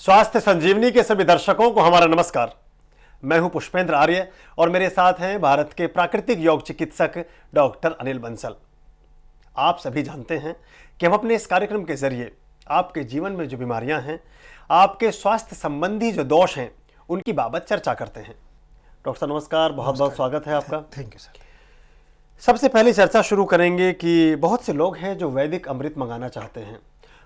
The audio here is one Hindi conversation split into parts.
स्वास्थ्य संजीवनी के सभी दर्शकों को हमारा नमस्कार। मैं हूं पुष्पेंद्र आर्य और मेरे साथ हैं भारत के प्राकृतिक योग चिकित्सक डॉक्टर अनिल बंसल। आप सभी जानते हैं कि हम अपने इस कार्यक्रम के जरिए आपके जीवन में जो बीमारियां हैं, आपके स्वास्थ्य संबंधी जो दोष हैं, उनकी बाबत चर्चा करते हैं। डॉक्टर नमस्कार, बहुत बहुत स्वागत है आपका। Thank you sir. सबसे पहले चर्चा शुरू करेंगे कि बहुत से लोग हैं जो वैदिक अमृत मंगाना चाहते हैं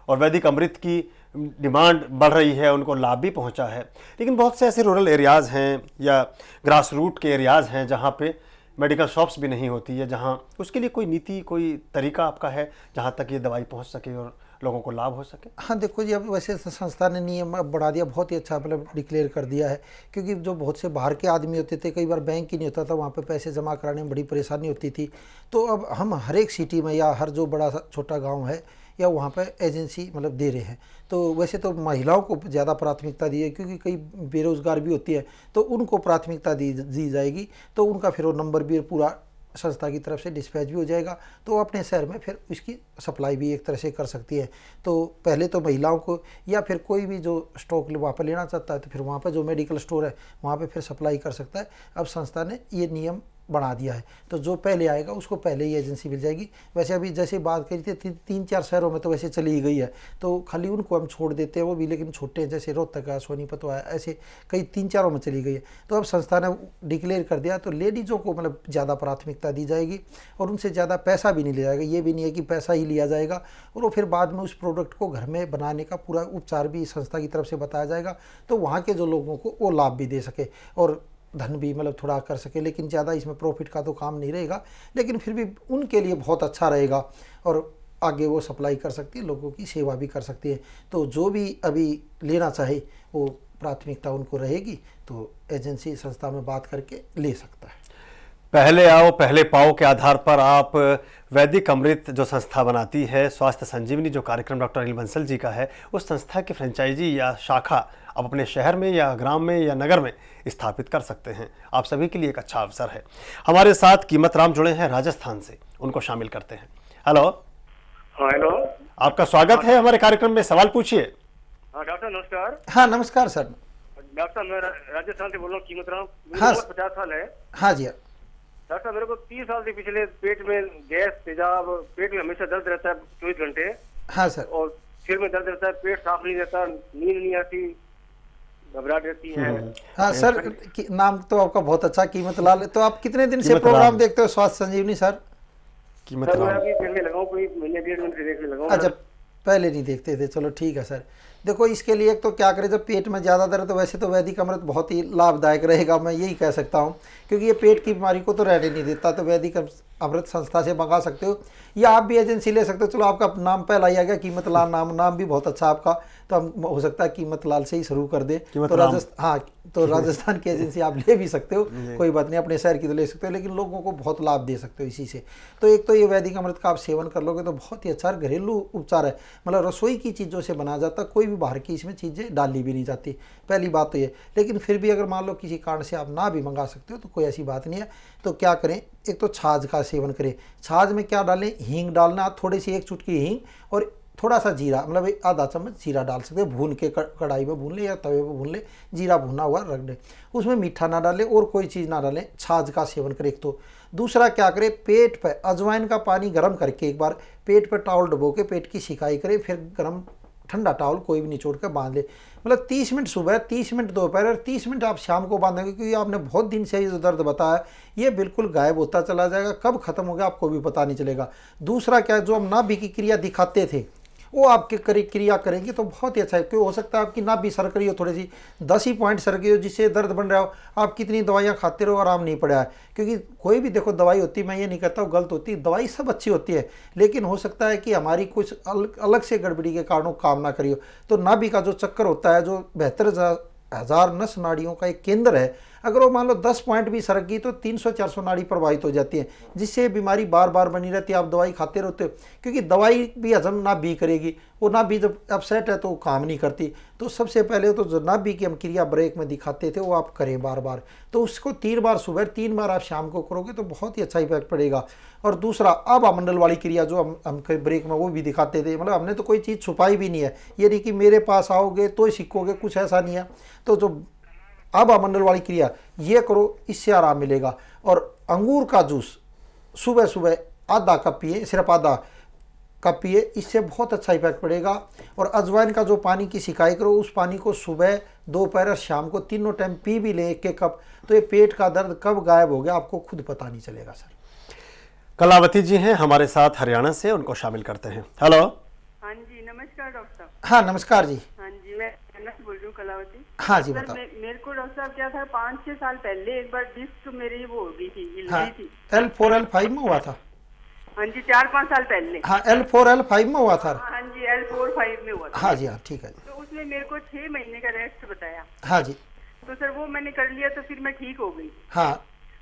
और वैदिक अमृत की डिमांड बढ़ रही है, उनको लाभ भी पहुंचा है। लेकिन बहुत से ऐसे रूरल एरियाज़ हैं या ग्रास रूट के एरियाज़ हैं जहां पे मेडिकल शॉप्स भी नहीं होती है, जहां उसके लिए कोई नीति, कोई तरीका आपका है जहां तक ये दवाई पहुंच सके और लोगों को लाभ हो सके। हाँ देखो जी, अब वैसे संस्था ने नियम अब बढ़ा दिया, बहुत ही अच्छा मतलब डिक्लेयर कर दिया है। क्योंकि जो बहुत से बाहर के आदमी होते थे, कई बार बैंक ही नहीं होता था, वहाँ पे पैसे जमा कराने में बड़ी परेशानी होती थी। तो अब हम हर एक सिटी में या हर जो बड़ा छोटा गाँव है या वहाँ पे एजेंसी मतलब दे रहे हैं। तो वैसे तो महिलाओं को ज़्यादा प्राथमिकता दी है, क्योंकि कई बेरोज़गार भी होती है, तो उनको प्राथमिकता दी जाएगी। तो उनका फिर वो नंबर भी पूरा संस्था की तरफ से डिस्पैच भी हो जाएगा, तो वो अपने शहर में फिर इसकी सप्लाई भी एक तरह से कर सकती है। तो पहले तो महिलाओं को या फिर कोई भी जो स्टॉक वहाँ पर लेना चाहता है, तो फिर वहाँ पर जो मेडिकल स्टोर है वहाँ पे फिर सप्लाई कर सकता है। अब संस्था ने ये नियम बढ़ा दिया है, तो जो पहले आएगा उसको पहले ही एजेंसी मिल जाएगी। वैसे अभी जैसे बात करी थी 3-4 शहरों में तो वैसे चली ही गई है, तो खाली उनको हम छोड़ देते हैं, वो भी लेकिन छोटे हैं, जैसे रोहतक है, सोनीपत है, ऐसे कई 3-4 में चली गई है। तो अब संस्था ने डिक्लेयर कर दिया, तो लेडीज़ों को मतलब ज़्यादा प्राथमिकता दी जाएगी और उनसे ज़्यादा पैसा भी नहीं लिया जाएगा। ये भी नहीं है कि पैसा ही लिया जाएगा और वो फिर बाद में उस प्रोडक्ट को घर में बनाने का पूरा उपचार भी संस्था की तरफ से बताया जाएगा, तो वहाँ के जो लोगों को वो लाभ भी दे सके और धन भी मतलब थोड़ा कर सके। लेकिन ज़्यादा इसमें प्रॉफिट का तो काम नहीं रहेगा, लेकिन फिर भी उनके लिए बहुत अच्छा रहेगा और आगे वो सप्लाई कर सकती है, लोगों की सेवा भी कर सकती है। तो जो भी अभी लेना चाहे वो प्राथमिकता उनको रहेगी, तो एजेंसी संस्था में बात करके ले सकता है। पहले आओ पहले पाओ के आधार पर आप वैदिक अमृत जो संस्था बनाती है, स्वास्थ्य संजीवनी जो कार्यक्रम डॉक्टर अनिल बंसल जी का है, उस संस्था की फ्रेंचाइजी या शाखा आप अपने शहर में या ग्राम में या नगर में स्थापित कर सकते हैं। आप सभी के लिए एक अच्छा अवसर है। हमारे साथ कीमत राम जुड़े हैं राजस्थान से, उनको शामिल करते हैं। हेलो। हाँ हेलो, आपका स्वागत है हमारे कार्यक्रम में, सवाल पूछिए। हाँ डॉक्टर नमस्कार। हाँ नमस्कार सर। डॉक्टर मैं राजस्थान से बोल रहा हूँ, कीमत राम। हाँ 50 साल है। हाँ जी। डॉक्टर मेरे को 30 साल से पिछले पेट में गैस, तेजाब, पेट में हमेशा दर्द रहता है 24 घंटे। हाँ सर। और सिर में दर्द रहता है, पेट साफ नहीं रहता, नींद नहीं आती, घबराहट रहती है। हाँ सर, नाम तो आपका बहुत अच्छा, कीमत लाल। तो आप कितने दिन से प्रोग्राम देखते हो स्वास्थ्य संजीवनी सर? कीमत सर मैं राम। अभी देखने लगा हूँ, कोई महीने 1.5 महीने से देखने लगा हूँ। अच्छा, पहले नहीं देखते थे, चलो ठीक है सर। देखो इसके लिए एक तो क्या करें, जब पेट में ज़्यादा दर्द, तो वैसे तो वैदिक अमृत बहुत ही लाभदायक रहेगा, मैं यही कह सकता हूँ, क्योंकि ये पेट की बीमारी को तो रहने नहीं देता। तो वैदिक अमृत संस्था से मंगा सकते हो या आप भी एजेंसी ले सकते हो। चलो आपका नाम पहला ही आ गया, कीमत लाल, नाम भी बहुत अच्छा आपका, तो हम हो सकता है कीमत लाल से ही शुरू कर दे। तो राजस्थान की एजेंसी आप ले भी सकते हो, कोई बात नहीं, अपने शहर की तो ले सकते हो, लेकिन लोगों को बहुत लाभ दे सकते हो इसी से। तो एक तो ये वैदिक अमृत का आप सेवन कर लोगे तो बहुत ही अच्छा घरेलू उपचार है, मतलब रसोई की चीज़ों से बना जाता, कोई भी बाहर की इसमें चीज़ें डाली भी नहीं जाती, पहली बात तो ये। लेकिन फिर भी अगर मान लो किसी कारण से आप ना भी मंगा सकते हो तो कोई ऐसी बात नहीं है। तो क्या करें, एक तो छाछ का सेवन करें। छाछ में क्या डालें, हींग डालना, थोड़ी सी 1 चुटकी हींग और थोड़ा सा जीरा, मतलब आधा चम्मच जीरा डाल सकते हैं, भून के कढ़ाई में भून ले या तवे पे भून ले, जीरा भुना हुआ रख दे, उसमें मीठा ना डालें और कोई चीज़ ना डालें, छाछ का सेवन करें एक तो। दूसरा क्या करें, पेट पर अजवाइन का पानी गर्म करके एक बार पेट पर टॉवल डुबो के पेट की सिकाई करें, फिर गर्म ठंडा टॉवल कोई भी निचोड़ कर बांध ले, मतलब 30 मिनट सुबह, 30 मिनट दोपहर और 30 मिनट आप शाम को बांधेंगे, क्योंकि आपने बहुत दिन से ये जो दर्द बताया ये बिल्कुल गायब होता चला जाएगा, कब खत्म हो गया आपको भी पता नहीं चलेगा। दूसरा क्या, जो हम नाभि की क्रिया दिखाते थे वो आपके क्रिया करेंगे तो बहुत ही अच्छा है। क्यों हो सकता है आपकी नाभि सरक रही हो, थोड़ी सी 10 ही पॉइंट सरक रही हो, जिससे दर्द बन रहा हो, आप कितनी दवाइयाँ खाते रहो, आराम नहीं पड़ा है। क्योंकि कोई भी देखो दवाई होती है, मैं ये नहीं कहता हूँ गलत होती है, दवाई सब अच्छी होती है, लेकिन हो सकता है कि हमारी कुछ अलग से गड़बड़ी के कारणों काम ना करियो। तो नाभि का जो चक्कर होता है, जो 72,000 नस नाड़ियों का एक केंद्र है, अगर वो मान लो 10 पॉइंट भी सरक गई तो 300-400 नाड़ी प्रभावित हो जाती है, जिससे बीमारी बार बार बनी रहती है। आप दवाई खाते रहते हो, क्योंकि दवाई भी हजम नाभि करेगी, वो नाभि जब अपसेट है तो वो काम नहीं करती। तो सबसे पहले तो जो नाभि की हम क्रिया ब्रेक में दिखाते थे वो आप करें बार बार। तो उसको 3 बार सुबह, 3 बार आप शाम को करोगे तो बहुत ही अच्छा इफेक्ट पड़ेगा। और दूसरा आभा मंडल वाली क्रिया जो हम ब्रेक में वो भी दिखाते थे, मतलब हमने तो कोई चीज़ छुपाई भी नहीं है, ये नहीं कि मेरे पास आओगे तो ही सीखोगे, कुछ ऐसा नहीं है। तो जो आभा मंडल वाली क्रिया ये करो, इससे आराम मिलेगा। और अंगूर का जूस सुबह सुबह आधा कप पिए, सिर्फ आधा कप पिए, इससे बहुत अच्छा इफेक्ट पड़ेगा। और अजवाइन का जो पानी की सिकाई करो, उस पानी को सुबह, दोपहर और शाम को तीनों टाइम पी भी लें 1-1 कप, तो ये पेट का दर्द कब गायब हो गया आपको खुद पता नहीं चलेगा सर। कलावती जी हैं हमारे साथ हरियाणा से, उनको शामिल करते हैं। हेलो। हाँ जी, नमस्कार डॉक्टर साहब। हाँ नमस्कार जी। हाँ जी, मैं जन्नत बोल रही हूँ, कलावती। हाँ जी सर, बताओ। मेरे को डॉक्टर साहब क्या था, 5-6 साल पहले एक बार डिस्क मेरी वो हो गई थी, हिल हाँ गई थी। L4 L5 में हुआ था। हाँ जी, 4-5 साल पहले। हाँ L4 L5 में हुआ था। हाँ जी, L4-5 में हुआ था। हाँ जी हाँ ठीक है जी। तो उसमें मेरे को 6 महीने का रेस्ट बताया। हाँ जी। तो सर वो मैंने कर लिया, तो फिर मैं ठीक हो गई। हाँ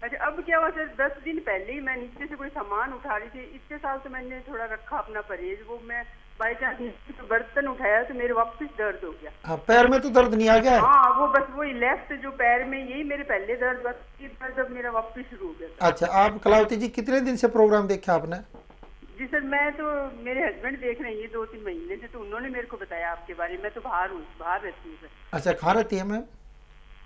अच्छा, अब क्या हुआ सर, 10 दिन पहले ही मैं नीचे से कोई सामान उठा रही थी। इतने साल तो मैंने थोड़ा रखा अपना परहेज, वो मैं बाई चांस तो बर्तन उठाया तो मेरे वापस दर्द हो गया। हाँ पैर में तो दर्द नहीं आ गया है? हाँ, वो बस वही लेफ्ट जो पैर में, यही मेरे पहले दर्द, बस दर्द अब मेरा वापस शुरू हो गया। अच्छा, आप कलावती जी कितने दिन से प्रोग्राम देखा आपने? जी सर, मैं तो, मेरे हस्बैंड देख रहे हैं ये 2-3 महीने से, तो उन्होंने मेरे को बताया आपके बारे में। मैं तो बाहर रहती हूँ सर। अच्छा, कहाँ रहती है मैम?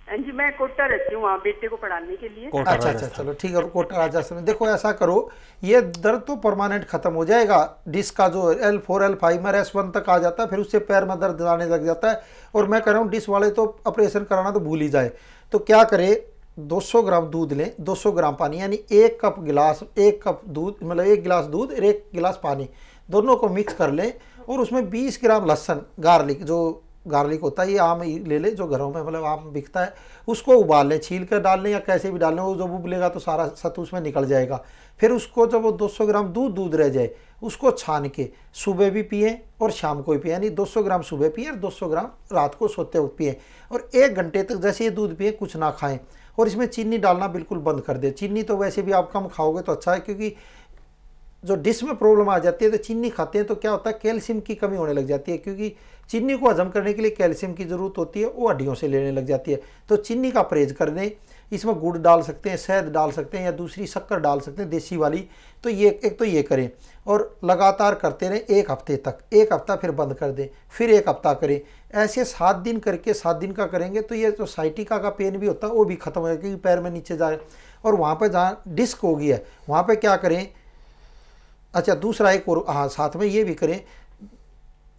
हाँ जी, मैं कोटा रहती हूँ, वहाँ बेटे को पढ़ाने के लिए। कोटा अच्छा अच्छा, चलो ठीक है, कोटा राजस्थान में। देखो ऐसा करो, ये दर्द तो परमानेंट खत्म हो जाएगा। डिस्क का जो L4 L5 में S1 तक आ जाता है, फिर उससे पैर में दर्द आने लग जाता है। और मैं कह रहा हूँ डिस्क वाले तो ऑपरेशन कराना तो भूल ही जाए। तो क्या करे, 200 ग्राम दूध लें, 200 ग्राम पानी, यानी 1 कप गिलास, 1 कप दूध, मतलब 1 गिलास दूध और 1 गिलास पानी, दोनों को मिक्स कर लें। और उसमें 20 ग्राम लहसुन, गार्लिक, जो गार्लिक होता है ये आम ही ले ले जो घरों में मतलब आम बिकता है, उसको उबाल लें, छील कर डाल लें या कैसे भी डाल लें। वो जब उबलेगा तो सारा सत्तू उसमें निकल जाएगा। फिर उसको जब वो 200 ग्राम दूध रह जाए, उसको छान के सुबह भी पिए और शाम को भी पिए, यानी 200 ग्राम सुबह पिए और 200 ग्राम रात को सोते वक्त पिए। और 1 घंटे तक जैसे ये दूध पिए कुछ ना खाएं। और इसमें चीनी डालना बिल्कुल बंद कर दें। चीनी तो वैसे भी आप कम खाओगे तो अच्छा है, क्योंकि जो डिस्क में प्रॉब्लम आ जाती है तो चीनी खाते हैं तो क्या होता है, कैल्शियम की कमी होने लग जाती है। क्योंकि चीनी को हजम करने के लिए कैल्शियम की ज़रूरत होती है, वो हड्डियों से लेने लग जाती है। तो चीनी का परहेज कर दें। इसमें गुड़ डाल सकते हैं, शहद डाल सकते हैं या दूसरी शक्कर डाल सकते हैं देसी वाली। तो ये एक तो ये करें और लगातार करते रहें 1 हफ्ते तक। 1 हफ्ता फिर बंद कर दें, फिर 1 हफ्ता करें। ऐसे 7 दिन करके 7 दिन का करेंगे तो ये जो साइटिका का पेन भी होता है वो भी खत्म हो जाएगा, क्योंकि पैर में नीचे जाए। और वहाँ पर जहाँ डिस्क होगी है वहाँ पर क्या करें, अच्छा दूसरा एक और, हाँ साथ में ये भी करें,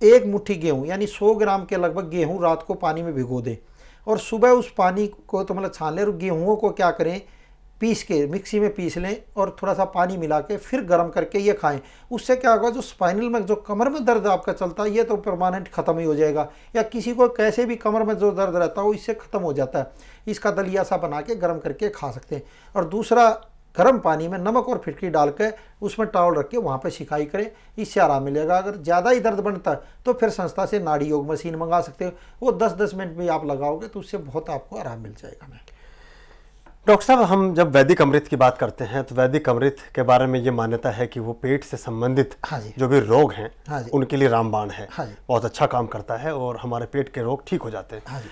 1 मुट्ठी गेहूँ यानी 100 ग्राम के लगभग गेहूँ रात को पानी में भिगो दें और सुबह उस पानी को तो मतलब छान लें। और गेहूँ को क्या करें, पीस के मिक्सी में पीस लें और थोड़ा सा पानी मिला के फिर गर्म करके ये खाएं। उससे क्या होगा, जो स्पाइनल में जो कमर में दर्द आपका चलता है ये तो परमानेंट ख़त्म ही हो जाएगा। या किसी को कैसे भी कमर में जो दर्द रहता है वो इससे ख़त्म हो जाता है। इसका दलिया सा बना के गर्म करके खा सकते हैं। और दूसरा, गर्म पानी में नमक और फिटकरी डाल के उसमें टॉवल रख के वहाँ पे सिकाई करें, इससे आराम मिलेगा। अगर ज़्यादा ही दर्द बनता है तो फिर संस्था से नाड़ी योग मशीन मंगा सकते हो, वो 10-10 मिनट में आप लगाओगे तो उससे बहुत आपको आराम मिल जाएगा। मैं डॉक्टर साहब, हम जब वैदिक अमृत की बात करते हैं तो वैदिक अमृत के बारे में ये मान्यता है कि वो पेट से संबंधित हाँ जी। जो भी रोग हैं हाँ जी। उनके लिए रामबाण है। हाँ जी। बहुत अच्छा काम करता है और हमारे पेट के रोग ठीक हो जाते हैं। हाँ जी।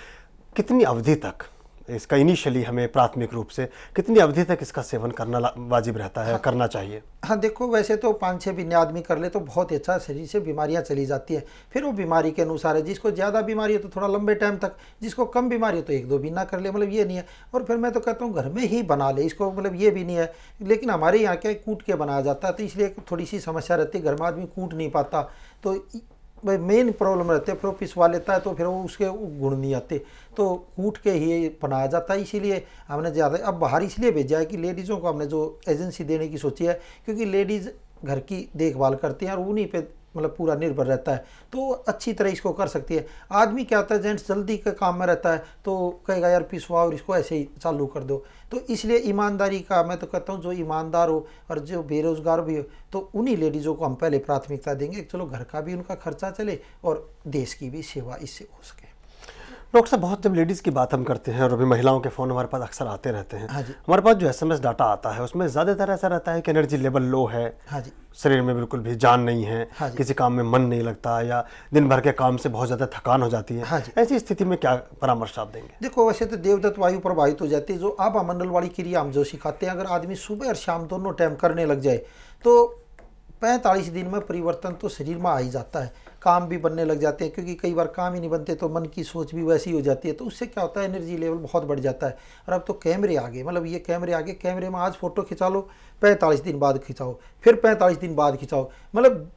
कितनी अवधि तक इसका, इनिशियली हमें प्राथमिक रूप से कितनी अवधि तक इसका सेवन करना वाजिब रहता है, करना चाहिए? हाँ देखो, वैसे तो 5-6 दिन आदमी कर ले तो बहुत ही अच्छा, शरीर से बीमारियां चली जाती है। फिर वो बीमारी के अनुसार है, जिसको ज़्यादा बीमारी है तो थोड़ा लंबे टाइम तक, जिसको कम बीमारी है तो 1-2 महीना कर ले, मतलब ये नहीं है। और फिर मैं तो कहता हूँ घर में ही बना ले इसको, मतलब ये भी नहीं है। लेकिन हमारे यहाँ क्या है, कूट के बनाया जाता है तो इसलिए थोड़ी सी समस्या रहती है, घर में आदमी कूट नहीं पाता। तो भाई मेन प्रॉब्लम रहते हैं, फिर वो पिसवा लेता है तो फिर वो उसके गुण नहीं आते, तो कूट के ही बनाया जाता है। इसीलिए हमने ज़्यादा अब बाहर इसलिए भेजा है कि लेडीज़ों को हमने जो एजेंसी देने की सोची है, क्योंकि लेडीज़ घर की देखभाल करती हैं और उन्हीं पे मतलब पूरा निर्भर रहता है, तो अच्छी तरह इसको कर सकती है। आदमी क्या होता है, जेंट्स जल्दी के काम में रहता है तो कहेगा यार पिसवाओ और इसको ऐसे ही चालू कर दो। तो इसलिए ईमानदारी का, मैं तो कहता हूँ जो ईमानदार हो और जो बेरोज़गार भी हो तो उन्हीं लेडीज़ों को हम पहले प्राथमिकता देंगे। चलो घर का भी उनका खर्चा चले और देश की भी सेवा इससे हो सके। डॉक्टर साहब, बहुत जब लेडीज़ की बात हम करते हैं और अभी महिलाओं के फ़ोन हमारे पास अक्सर आते रहते हैं, हाँ जी। हमारे पास जो SMS डाटा आता है उसमें ज़्यादातर ऐसा रहता है कि एनर्जी लेवल लो है, हाँ जी। शरीर में बिल्कुल भी जान नहीं है, हाँ जी। किसी काम में मन नहीं लगता, या दिन भर के काम से बहुत ज़्यादा थकान हो जाती है। हाँ जी। ऐसी स्थिति में क्या परामर्श आप देंगे? देखो, वैसे तो देवदत्त वायु प्रभावित हो जाती है। जो आभा मंडल वाली क्रिया हम जो सिखाते हैं, अगर आदमी सुबह और शाम दोनों टाइम करने लग जाए तो 45 दिन में परिवर्तन तो शरीर में आ ही जाता है। काम भी बनने लग जाते हैं, क्योंकि कई बार काम ही नहीं बनते तो मन की सोच भी वैसी हो जाती है। तो उससे क्या होता है, एनर्जी लेवल बहुत बढ़ जाता है। और अब तो कैमरे आ गए, मतलब ये कैमरे आ गए, कैमरे में आज फोटो खिंचा लो, 45 दिन बाद खिंचाओ, फिर 45 दिन बाद खिंचाओ, मतलब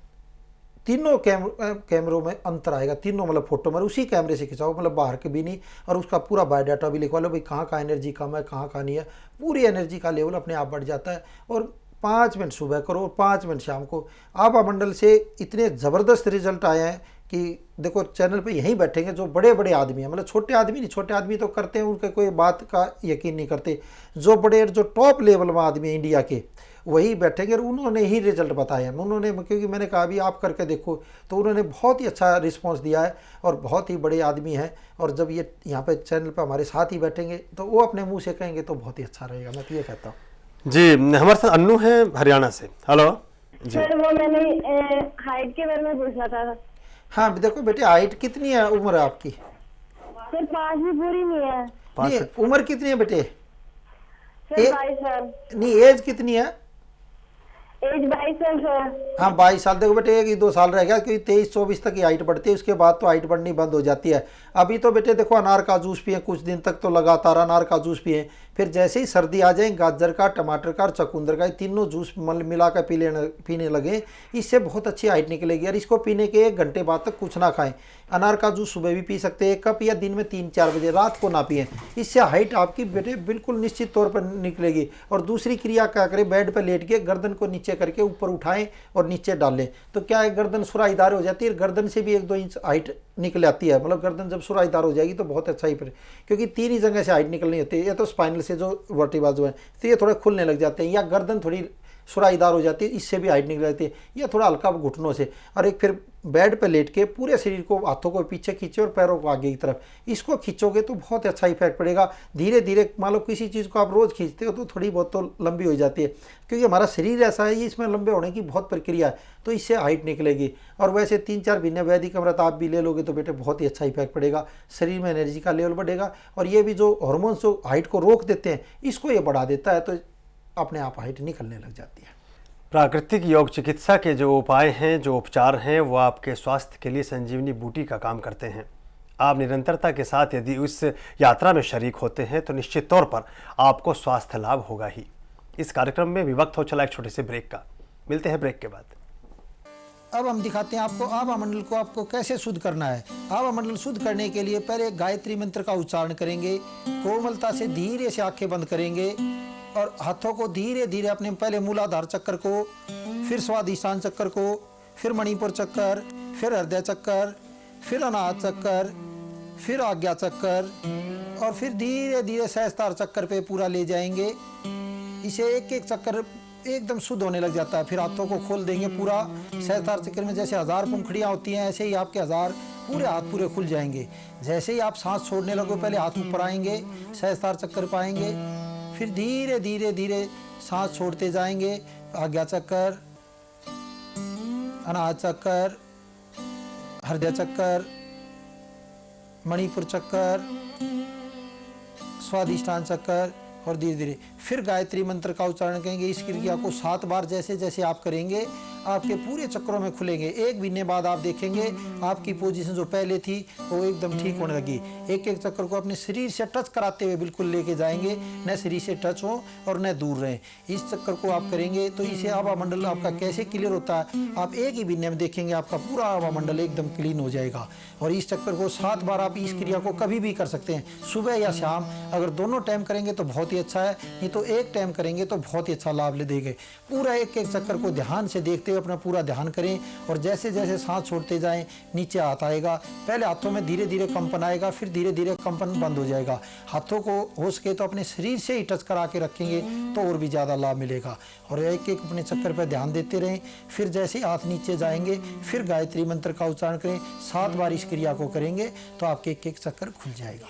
तीनों कैमरों में अंतर आएगा। तीनों मतलब फोटो में उसी कैमरे से खिंचाओ, मतलब बाहर के भी नहीं, और उसका पूरा बायोडाटा भी लिखवा लो भाई, कहाँ कहाँ एनर्जी कम है, कहाँ कहाँ नहीं है। पूरी एनर्जी का लेवल अपने आप बढ़ जाता है। और 5 मिनट सुबह करो, 5 मिनट शाम को। आभा मंडल से इतने ज़बरदस्त रिजल्ट आए हैं कि देखो, चैनल पे यहीं बैठेंगे जो बड़े बड़े आदमी हैं, मतलब छोटे आदमी नहीं, छोटे आदमी तो करते हैं, उनके कोई बात का यकीन नहीं करते। जो बड़े, जो टॉप लेवल में आदमी हैं इंडिया के, वही बैठेंगे और उन्होंने ही रिजल्ट बताए हैं। उन्होंने, क्योंकि मैंने कहा अभी आप करके देखो, तो उन्होंने बहुत ही अच्छा रिस्पॉन्स दिया है और बहुत ही बड़े आदमी हैं। और जब ये यहाँ पे चैनल पर हमारे साथ ही बैठेंगे तो वो अपने मुँह से कहेंगे तो बहुत ही अच्छा रहेगा। मैं तो ये कहता हूँ। जी, हमारे साथ अन्नू है हरियाणा से। हेलो जी। सर, वो मैंने हाइट के बारे में पूछना था। हाँ देखो बेटे, हाइट कितनी है, उम्र है आपकी? सर 5 भी पूरी नहीं है। नहीं, उम्र कितनी है बेटे? सर 22 साल। नहीं, एज कितनी है? एज 22 साल सर। हाँ 22 साल। देखो बेटे, 1-2 साल रह गया, क्योंकि 23-24 तक ही हाइट बढ़ती है, उसके बाद तो हाइट बढ़नी बंद हो जाती है। अभी तो बेटे देखो, अनार का जूस पिए, कुछ दिन तक तो लगातार अनार का जूस पिए, फिर जैसे ही सर्दी आ जाए, गाजर का, टमाटर का और चकुंदर का, तीनों जूस मिला कर पीने लगे, इससे बहुत अच्छी हाइट निकलेगी। और इसको पीने के 1 घंटे बाद तक कुछ ना खाएं। अनार का जूस सुबह भी पी सकते हैं 1 कप, या दिन में 3-4 बजे, रात को ना पिए। इससे हाइट आपकी बेटे बिल्कुल निश्चित तौर पर निकलेगी। और दूसरी क्रिया क्या करें, बेड पर लेट के गर्दन को नीचे करके ऊपर उठाएं और नीचे डालें, तो क्या है, गर्दन सुराहीदार हो जाती है। गर्दन से भी 1-2 इंच हाइट निकल आती है। मतलब गर्दन जब सुराहीदार हो जाएगी तो बहुत अच्छा ही, क्योंकि 3 ही जगह से हाइट निकलनी होती है। या तो स्पाइनल से जो वर्टिब्रा जो है, तो ये थोड़े खुलने लग जाते हैं, या गर्दन थोड़ी सुराहीदार हो जाती है, इससे भी हाइट निकल जाती है, या थोड़ा हल्का घुटनों से। और एक फिर बेड पे लेट के पूरे शरीर को, हाथों को पीछे खींचे और पैरों को आगे की तरफ, इसको खींचोगे तो बहुत अच्छा इफेक्ट पड़ेगा। धीरे धीरे, मान लो किसी चीज़ को आप रोज़ खींचते हो तो थोड़ी बहुत तो लंबी हो जाती है, क्योंकि हमारा शरीर ऐसा है, इसमें लंबे होने की बहुत प्रक्रिया है, तो इससे हाइट निकलेगी। और वैसे 3-4 महीने वैदिक अमृत आप भी ले लोगे तो बेटे बहुत ही अच्छा इफेक्ट पड़ेगा, शरीर में एनर्जी का लेवल बढ़ेगा। और ये भी जो हार्मोन्स जो हाइट को रोक देते हैं, इसको ये बढ़ा देता है, तो अपने आप हाइट निकलने लग जाती है। प्राकृतिक योग चिकित्सा के जो उपाय हैं, जो उपचार हैं, वो आपके स्वास्थ्य के लिए संजीवनी बूटी का काम करते हैं। आप निरंतरता के साथ यदि उस यात्रा में शरीक होते हैं तो निश्चित तौर पर आपको स्वास्थ्य लाभ होगा ही। इस कार्यक्रम में भी वक्त हो चला एक छोटे से ब्रेक का। मिलते हैं ब्रेक के बाद। अब हम दिखाते हैं आपको आभा मंडल को आपको कैसे शुद्ध करना है। आभा मंडल शुद्ध करने के लिए पहले गायत्री मंत्र का उच्चारण करेंगे, कोमलता से धीरे से आंखें बंद करेंगे और हाथों को धीरे धीरे अपने पहले मूलाधार चक्कर को, फिर स्वादिष्ठान चक्कर को, फिर मणिपुर चक्कर, फिर हृदय चक्कर, फिर अनाहत चक्कर, फिर आज्ञा चक्कर, और फिर धीरे धीरे सहस्त्रार चक्कर पे पूरा ले जाएंगे। इसे एक एक चक्कर एकदम शुद्ध होने लग जाता है। फिर हाथों को खोल देंगे पूरा। सहस्त्रार चक्कर में जैसे 1000 पंखुड़ियाँ होती हैं, ऐसे ही आपके 1000 पूरे हाथ पूरे खुल जाएंगे। जैसे ही आप सांस छोड़ने लगो, पहले हाथ ऊपर आएंगे, सहस्त्रार चक्कर पाएंगे, फिर धीरे धीरे धीरे सांस छोड़ते जाएंगे। आज्ञा चक्कर, अनाहत चक्कर, हृदय चक्कर, मणिपुर चक्कर, स्वादिष्ठान चक्कर, और धीरे धीरे फिर गायत्री मंत्र का उच्चारण करेंगे। इस क्रिया को 7 बार जैसे जैसे आप करेंगे आपके पूरे चक्रों में खुलेंगे। 1 महीने बाद आप देखेंगे आपकी पोजीशन जो पहले थी वो एकदम ठीक होने लगी। एक एक चक्कर को अपने शरीर से टच कराते हुए बिल्कुल लेके जाएंगे, न शरीर से टच हो और न दूर रहें। इस चक्कर को आप करेंगे तो इसे आभा मंडल आपका कैसे क्लियर होता है, आप 1 ही महीने में देखेंगे आपका पूरा आभा मंडल एकदम क्लीन हो जाएगा। और इस चक्कर को 7 बार आप इस क्रिया को कभी भी कर सकते हैं, सुबह या शाम। अगर दोनों टाइम करेंगे तो बहुत ही अच्छा है, नहीं तो एक टाइम करेंगे तो बहुत ही अच्छा लाभ ले देंगे। पूरा एक एक चक्कर को ध्यान से देखते हुए अपना पूरा ध्यान करें और जैसे जैसे सांस छोड़ते जाएं नीचे हाथ आएगा, पहले हाथों में धीरे धीरे कंपन आएगा, फिर धीरे धीरे कंपन बंद हो जाएगा। हाथों को हो सके तो अपने शरीर से ही टच करा के रखेंगे तो और भी ज़्यादा लाभ मिलेगा। और एक एक अपने चक्कर पर ध्यान देते रहें। फिर जैसे हाथ नीचे जाएंगे फिर गायत्री मंत्र का उच्चारण करें, 7 बार इस क्रिया को करेंगे तो आपके एक एक चक्कर खुल जाएगा।